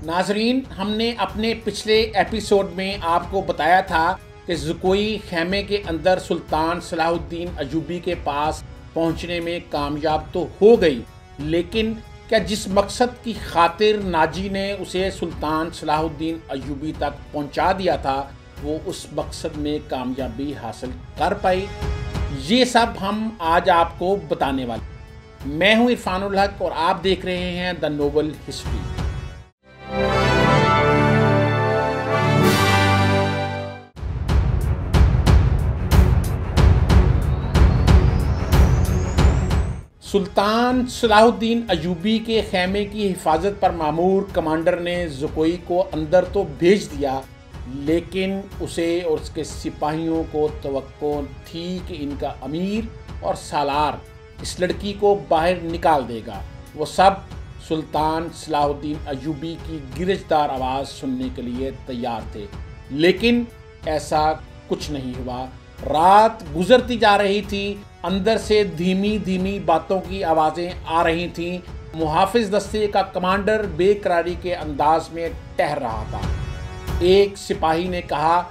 ناظرین، ہم نے اپنے پچھلے ایپیسوڈ میں آپ کو بتایا تھا کہ زکوئی خیمے کے اندر سلطان صلاح الدین ایوبی کے پاس پہنچنے میں کامیاب تو ہو گئی، لیکن کیا جس مقصد کی خاطر ناجی نے اسے سلطان صلاح الدین ایوبی تک پہنچا دیا تھا وہ اس مقصد میں کامیابی حاصل کر پائی؟ یہ سب ہم آج آپ کو بتانے والے۔ میں ہوں عرفان الحق اور آپ دیکھ رہے ہیں دا نوبل ہسٹری۔ سلطان صلاح الدین ایوبی کے خیمے کی حفاظت پر مامور کمانڈر نے زکوئی کو اندر تو بھیج دیا، لیکن اسے اور اس کے سپاہیوں کو توقع تھی کہ ان کا امیر اور سالار اس لڑکی کو باہر نکال دے گا۔ وہ سب سلطان صلاح الدین ایوبی کی گرجدار آواز سننے کے لیے تیار تھے، لیکن ایسا کچھ نہیں ہوا۔ رات گزرتی جا رہی تھی، اندر سے دھیمی دھیمی باتوں کی آوازیں آ رہی تھیں۔ محافظ دستے کا کمانڈر بے قراری کے انداز میں ٹہر رہا تھا۔ ایک سپاہی نے کہا،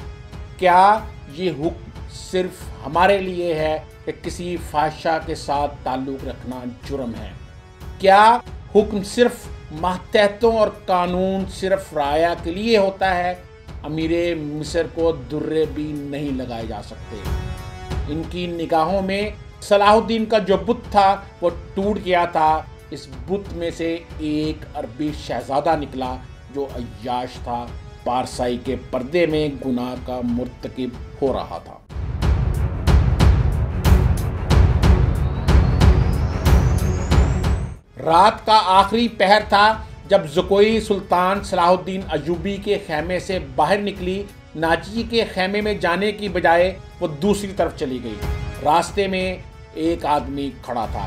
کیا یہ حکم صرف ہمارے لیے ہے کہ کسی فاحشہ کے ساتھ تعلق رکھنا جرم ہے؟ کیا حکم صرف ماتحتوں اور قانون صرف رعایا کے لیے ہوتا ہے؟ امیر مصر کو درے بھی نہیں لگائے جا سکتے۔ ان کی نگاہوں میں صلاح الدین کا جو بت تھا وہ ٹوٹ گیا تھا۔ اس بت میں سے ایک عربی شہزادہ نکلا جو عیاش تھا، پارسائی کے پردے میں گناہ کا مرتکب ہو رہا تھا۔ رات کا آخری پہر تھا جب زکوئی سلطان صلاح الدین ایوبی کے خیمے سے باہر نکلی۔ ناجی کے خیمے میں جانے کی بجائے وہ دوسری طرف چلی گئی۔ راستے میں ایک آدمی کھڑا تھا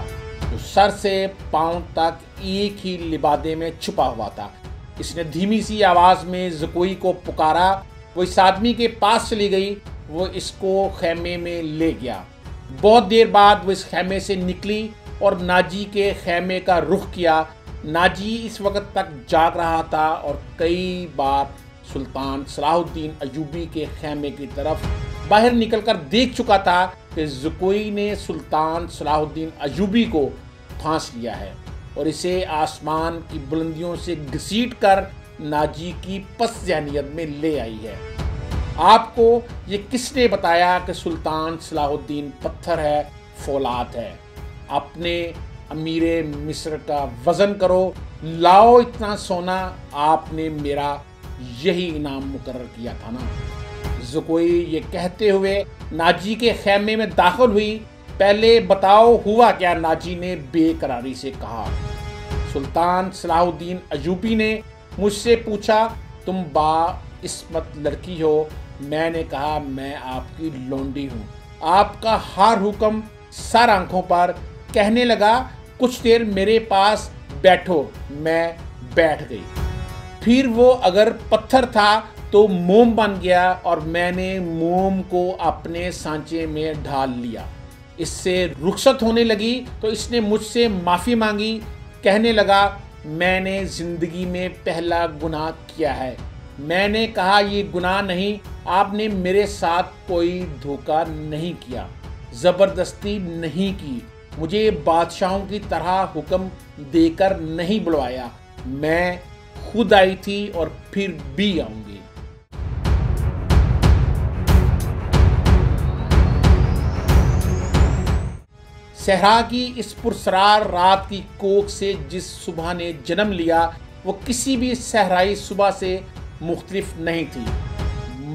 جو سر سے پاؤں تک ایک ہی لبادے میں چھپا ہوا تھا۔ اس نے دھیمی سی آواز میں زکوئی کو پکارا۔ وہ اس آدمی کے پاس چلی گئی، وہ اس کو خیمے میں لے گیا۔ بہت دیر بعد وہ اس خیمے سے نکلی اور ناجی کے خیمے کا رخ کیا۔ ناجی اس وقت تک جاگ رہا تھا اور کئی بار سلطان صلاح الدین ایوبی کے خیمے کی طرف باہر نکل کر دیکھ چکا تھا کہ زکوئی نے سلطان صلاح الدین ایوبی کو پھانس لیا ہے اور اسے آسمان کی بلندیوں سے گھسیٹ کر ناجی کی پس ذہنیت میں لے آئی ہے۔ آپ کو یہ کس نے بتایا کہ سلطان صلاح الدین پتھر ہے، فولاد ہے؟ اپنے امیر مصر کا وزن کرو، لاؤ اتنا سونا، آپ نے میرا یہی انعام مقرر کیا تھا نا۔ زکوئی یہ کہتے ہوئے ناجی کے خیمے میں داخل ہوئی۔ پہلے بتاؤ ہوا کیا؟ ناجی نے بے قراری سے کہا۔ سلطان صلاح الدین ایوبی نے مجھ سے پوچھا، تم با عصمت لڑکی ہو؟ میں نے کہا، میں آپ کی لونڈی ہوں۔ آپ کا ہر حکم سر آنکھوں پر۔ کہنے لگا، کچھ دیر میرے پاس بیٹھو۔ میں بیٹھ گئی۔ پھر وہ اگر پتھر تھا تو موم بن گیا اور میں نے موم کو اپنے سانچے میں ڈھال لیا۔ اس سے رخصت ہونے لگی تو اس نے مجھ سے معافی مانگی۔ کہنے لگا، میں نے زندگی میں پہلا گناہ کیا ہے۔ میں نے کہا، یہ گناہ نہیں، آپ نے میرے ساتھ کوئی دھوکہ نہیں کیا، زبردستی نہیں کی، مجھے بادشاہوں کی طرح حکم دے کر نہیں بلوایا، میں خود آئی تھی اور پھر بھی آؤں گی۔ صحرا کی اس پرسرار رات کی کوکھ سے جس صبح نے جنم لیا وہ کسی بھی صحرائی صبح سے مختلف نہیں تھی،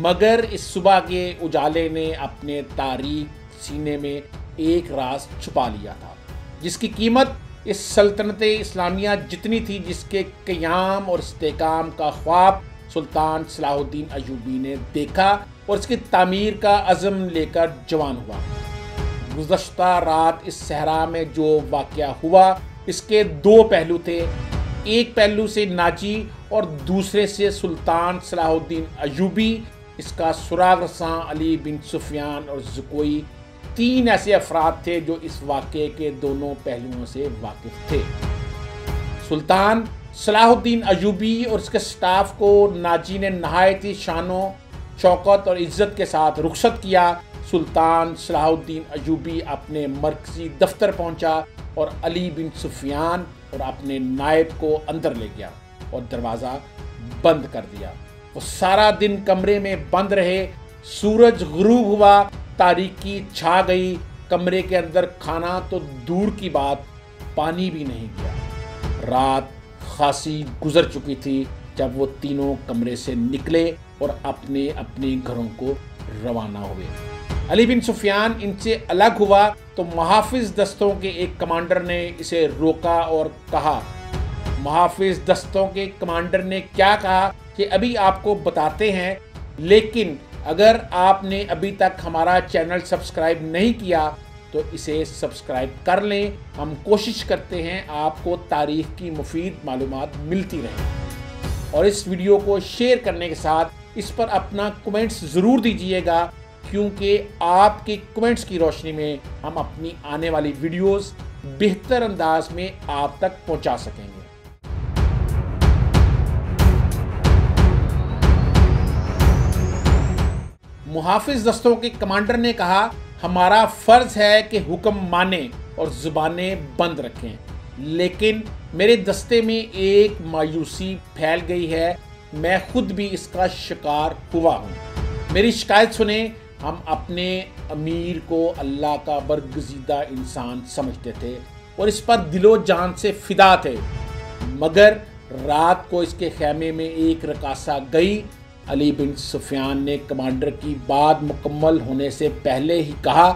مگر اس صبح کے اجالے نے اپنے تاریک سینے میں ایک راز چھپا لیا تھا جس کی قیمت اس سلطنت اسلامیہ جتنی تھی جس کے قیام اور استحکام کا خواب سلطان صلاح الدین ایوبی نے دیکھا اور اس کی تعمیر کا عزم لے کر جوان ہوا۔ گزشتہ رات اس صحرا میں جو واقعہ ہوا اس کے دو پہلو تھے، ایک پہلو سے ناجی اور دوسرے سے سلطان صلاح الدین ایوبی۔ اس کا سراغ رساں علی بن سفیان اور زکوئی تین ایسے افراد تھے جو اس واقعے کے دونوں پہلوؤں سے واقف تھے۔ سلطان صلاح الدین ایوبی اور اس کے سٹاف کو ناجی نے نہایت ہی شان و شوکت اور عزت کے ساتھ رخصت کیا۔ سلطان صلاح الدین ایوبی اپنے مرکزی دفتر پہنچا اور علی بن سفیان اور اپنے نائب کو اندر لے گیا اور دروازہ بند کر دیا۔ وہ سارا دن کمرے میں بند رہے۔ سورج غروب ہوا، تاریکی چھا گئی، کمرے کے اندر کھانا تو دور کی بات، پانی بھی نہیں گیا۔ رات خاصی گزر چکی تھی جب وہ تینوں کمرے سے نکلے اور اپنے اپنے گھروں کو روانہ ہوئے۔ علی بن سفیان ان سے الگ ہوا تو محافظ دستوں کے ایک کمانڈر نے اسے روکا اور کہا۔ محافظ دستوں کے کمانڈر نے کیا کہا کہ ابھی آپ کو بتاتے ہیں، لیکن اگر آپ نے ابھی تک ہمارا چینل سبسکرائب نہیں کیا تو اسے سبسکرائب کر لیں۔ ہم کوشش کرتے ہیں آپ کو تاریخ کی مفید معلومات ملتی رہیں، اور اس ویڈیو کو شیئر کرنے کے ساتھ اس پر اپنا کمنٹس ضرور دیجئے گا، کیونکہ آپ کے کمنٹس کی روشنی میں ہم اپنی آنے والی ویڈیوز بہتر انداز میں آپ تک پہنچا سکیں گے۔ محافظ دستوں کے کمانڈر نے کہا، ہمارا فرض ہے کہ حکم مانیں اور زبانیں بند رکھیں، لیکن میرے دستے میں ایک مایوسی پھیل گئی ہے، میں خود بھی اس کا شکار ہوا ہوں۔ میری شکایت سنیں۔ ہم اپنے امیر کو اللہ کا برگزیدہ انسان سمجھتے تھے اور اس پر دل و جان سے فدا تھے، مگر رات کو اس کے خیمے میں ایک رقاصہ گئی۔ علی بن سفیان نے کمانڈر کی بات مکمل ہونے سے پہلے ہی کہا،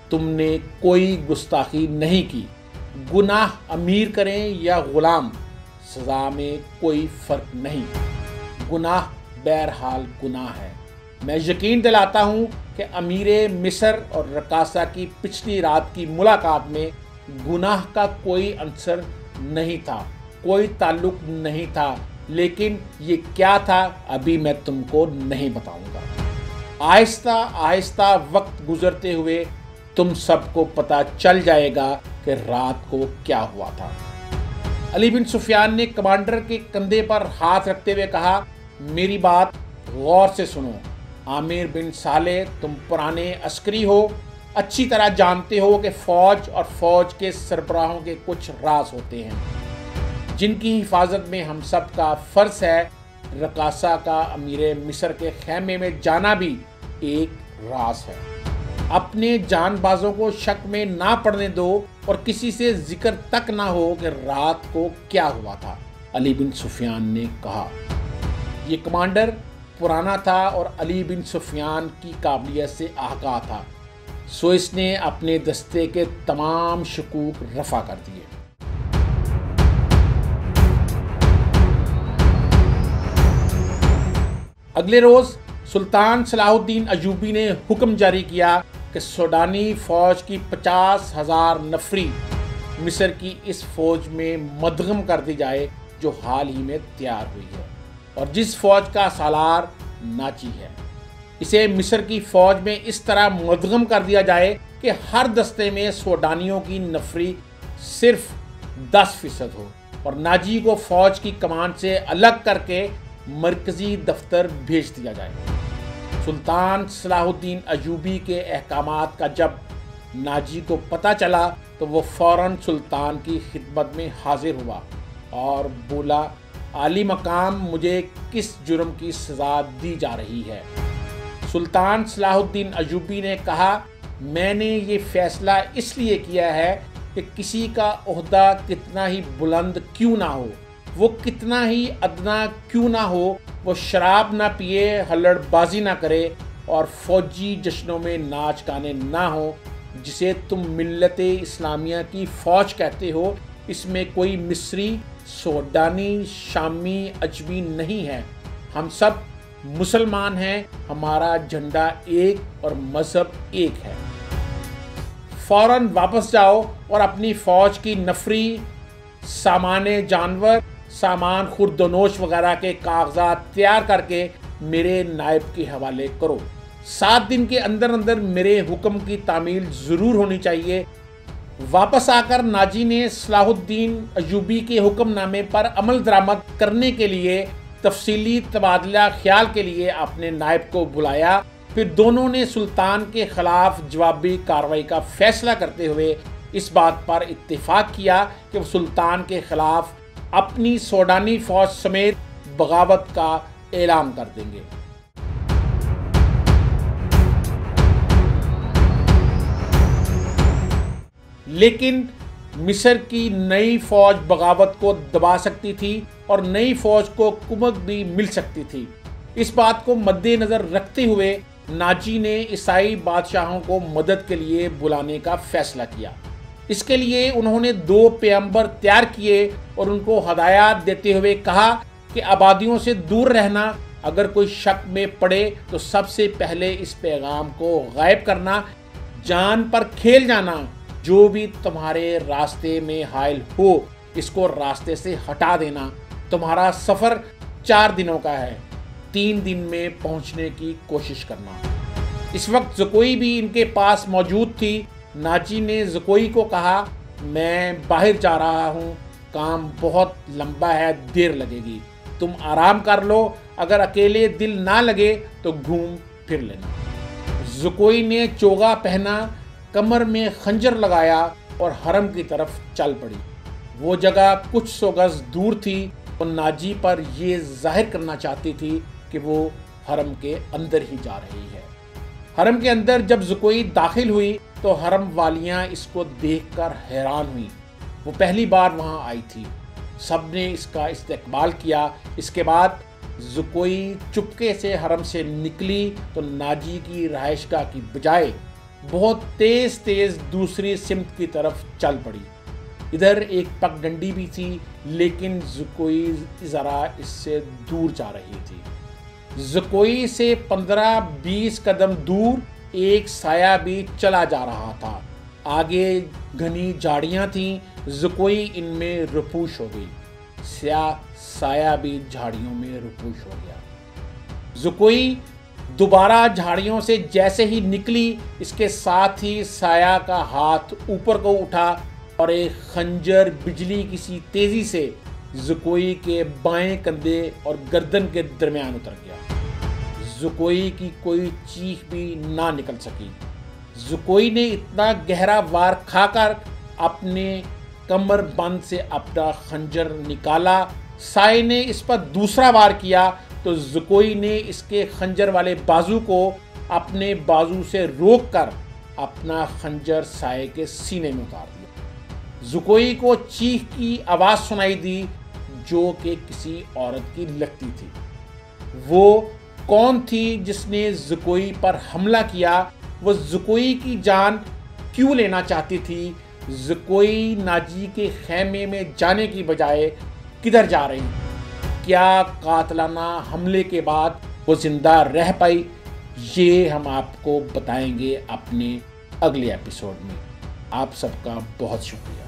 تم نے کوئی گستاخی نہیں کی، گناہ امیر کریں یا غلام، سزا میں کوئی فرق نہیں، گناہ بہرحال گناہ ہے۔ میں یقین دلاتا ہوں کہ امیر مصر اور رقاصہ کی پچھلی رات کی ملاقات میں گناہ کا کوئی عنصر نہیں تھا، کوئی تعلق نہیں تھا، لیکن یہ کیا تھا ابھی میں تم کو نہیں بتاؤں گا۔ آہستہ آہستہ وقت گزرتے ہوئے تم سب کو پتہ چل جائے گا کہ رات کو کیا ہوا تھا۔ علی بن سفیان نے کمانڈر کے کندھے پر ہاتھ رکھتے ہوئے کہا، میری بات غور سے سنو۔ عامر بن صالح، تم پرانے عسکری ہو، اچھی طرح جانتے ہو کہ فوج اور فوج کے سربراہوں کے کچھ راز ہوتے ہیں جن کی حفاظت میں ہم سب کا فرض ہے۔ رقاصہ کا امیر مصر کے خیمے میں جانا بھی ایک راز ہے۔ اپنے جان بازوں کو شک میں نہ پڑنے دو اور کسی سے ذکر تک نہ ہو کہ رات کو کیا ہوا تھا، علی بن سفیان نے کہا۔ یہ کمانڈر پرانا تھا اور علی بن سفیان کی قابلیت سے آگاہ تھا، سو اس نے اپنے دستے کے تمام شکوک رفع کر دیے۔ اگلے روز سلطان صلاح الدین ایوبی نے حکم جاری کیا کہ سوڈانی فوج کی 50,000 نفری مصر کی اس فوج میں مدغم کر دی جائے جو حال ہی میں تیار ہوئی ہے اور جس فوج کا سالار ناچی ہے۔ اسے مصر کی فوج میں اس طرح مدغم کر دیا جائے کہ ہر دستے میں سوڈانیوں کی نفری صرف 10% ہو اور ناجی کو فوج کی کمان سے الگ کر کے مرکزی دفتر بھیج دیا جائے۔ سلطان صلاح الدین ایوبی کے احکامات کا جب ناجی کو پتہ چلا تو وہ فوراً سلطان کی خدمت میں حاضر ہوا اور بولا، عالی مقام، مجھے کس جرم کی سزا دی جا رہی ہے؟ سلطان صلاح الدین ایوبی نے کہا، میں نے یہ فیصلہ اس لیے کیا ہے کہ کسی کا عہدہ کتنا ہی بلند کیوں نہ ہو، وہ کتنا ہی ادنا کیوں نہ ہو، وہ شراب نہ پیے، ہلڑ بازی نہ کرے اور فوجی جشنوں میں ناچ گانے نہ ہو، جسے تم ملت اسلامیہ کی فوج کہتے ہو۔ اس میں کوئی مصری، سوڈانی، شامی، اجمی نہیں ہے، ہم سب مسلمان ہیں، ہمارا جھنڈا ایک اور مذہب ایک ہے۔ فوراً واپس جاؤ اور اپنی فوج کی نفری، سامان جانور، سامان خورد و نوش وغیرہ کے کاغذات تیار کر کے میرے نائب کے حوالے کرو۔ 7 دن کے اندر اندر میرے حکم کی تعمیل ضرور ہونی چاہیے، واپس آ کر ناجی نے صلاح الدین ایوبی کے حکم نامے پر عمل درآمد کرنے کے لیے تفصیلی تبادلہ خیال کے لیے اپنے نائب کو بلایا۔ پھر دونوں نے سلطان کے خلاف جوابی کارروائی کا فیصلہ کرتے ہوئے اس بات پر اتفاق کیا کہ وہ سلطان کے خلاف اپنی سوڈانی فوج سمیت بغاوت کا اعلان کر دیں گے۔ لیکن مصر کی نئی فوج بغاوت کو دبا سکتی تھی اور نئی فوج کو کمک بھی مل سکتی تھی۔ اس بات کو مد نظر رکھتے ہوئے ناجی نے عیسائی بادشاہوں کو مدد کے لیے بلانے کا فیصلہ کیا۔ اس کے لیے انہوں نے 2 پیغمبر تیار کیے اور ان کو ہدایات دیتے ہوئے کہا کہ آبادیوں سے دور رہنا، اگر کوئی شک میں پڑے تو سب سے پہلے اس پیغام کو غائب کرنا، جان پر کھیل جانا، جو بھی تمہارے راستے میں حائل ہو اس کو راستے سے ہٹا دینا۔ تمہارا سفر 4 دنوں کا ہے، 3 دن میں پہنچنے کی کوشش کرنا۔ اس وقت زکوئی بھی ان کے پاس موجود تھی۔ ناجی نے زکوئی کو کہا، میں باہر جا رہا ہوں، کام بہت لمبا ہے، دیر لگے گی، تم آرام کر لو، اگر اکیلے دل نہ لگے تو گھوم پھر لینا۔ زکوئی نے چوغا پہنا، کمر میں خنجر لگایا اور حرم کی طرف چل پڑی۔ وہ جگہ کچھ 100 گز دور تھی اور ناجی پر یہ ظاہر کرنا چاہتی تھی کہ وہ حرم کے اندر ہی جا رہی ہے۔ حرم کے اندر جب زکوئی داخل ہوئی تو حرم والیاں اس کو دیکھ کر حیران ہوئیں۔ وہ پہلی بار وہاں آئی تھی، سب نے اس کا استقبال کیا۔ اس کے بعد زکوئی چپکے سے حرم سے نکلی تو ناجی کی رہائش گاہ کی بجائے بہت تیز تیز دوسری سمت کی طرف چل پڑی۔ ادھر ایک پگ ڈنڈی بھی تھی، لیکن زکوئی ذرا اس سے دور جا رہی تھی۔ زکوئی سے 15-20 قدم دور ایک سایہ بھی چلا جا رہا تھا۔ آگے گھنی جھاڑیاں تھیں، زکوئی ان میں رپوش ہو گئی۔ سیاہ سایہ بھی جھاڑیوں میں رپوش ہو گیا۔ زکوئی دوبارہ جھاڑیوں سے جیسے ہی نکلی، اس کے ساتھ ہی سایہ کا ہاتھ اوپر کو اٹھا اور ایک خنجر بجلی کی سی تیزی سے زکوئی کے بائیں کندھے اور گردن کے درمیان اتر گیا۔ زکوئی کی کوئی چیخ بھی نہ نکل سکی۔ زکوئی نے اتنا گہرا وار کھا کر اپنے کمر بند سے اپنا خنجر نکالا۔ سائے نے اس پر دوسرا وار کیا تو زکوئی نے اس کے خنجر والے بازو کو اپنے بازو سے روک کر اپنا خنجر سائے کے سینے میں اتار دیا۔ زکوئی کو چیخ کی آواز سنائی دی جو کہ کسی عورت کی لگتی تھی۔ وہ کون تھی جس نے زکوئی پر حملہ کیا؟ وہ زکوئی کی جان کیوں لینا چاہتی تھی؟ زکوئی ناجی کے خیمے میں جانے کی بجائے کدھر جا رہی؟ کیا قاتلانہ حملے کے بعد وہ زندہ رہ پائی؟ یہ ہم آپ کو بتائیں گے اپنے اگلے ایپیسوڈ میں۔ آپ سب کا بہت شکریہ۔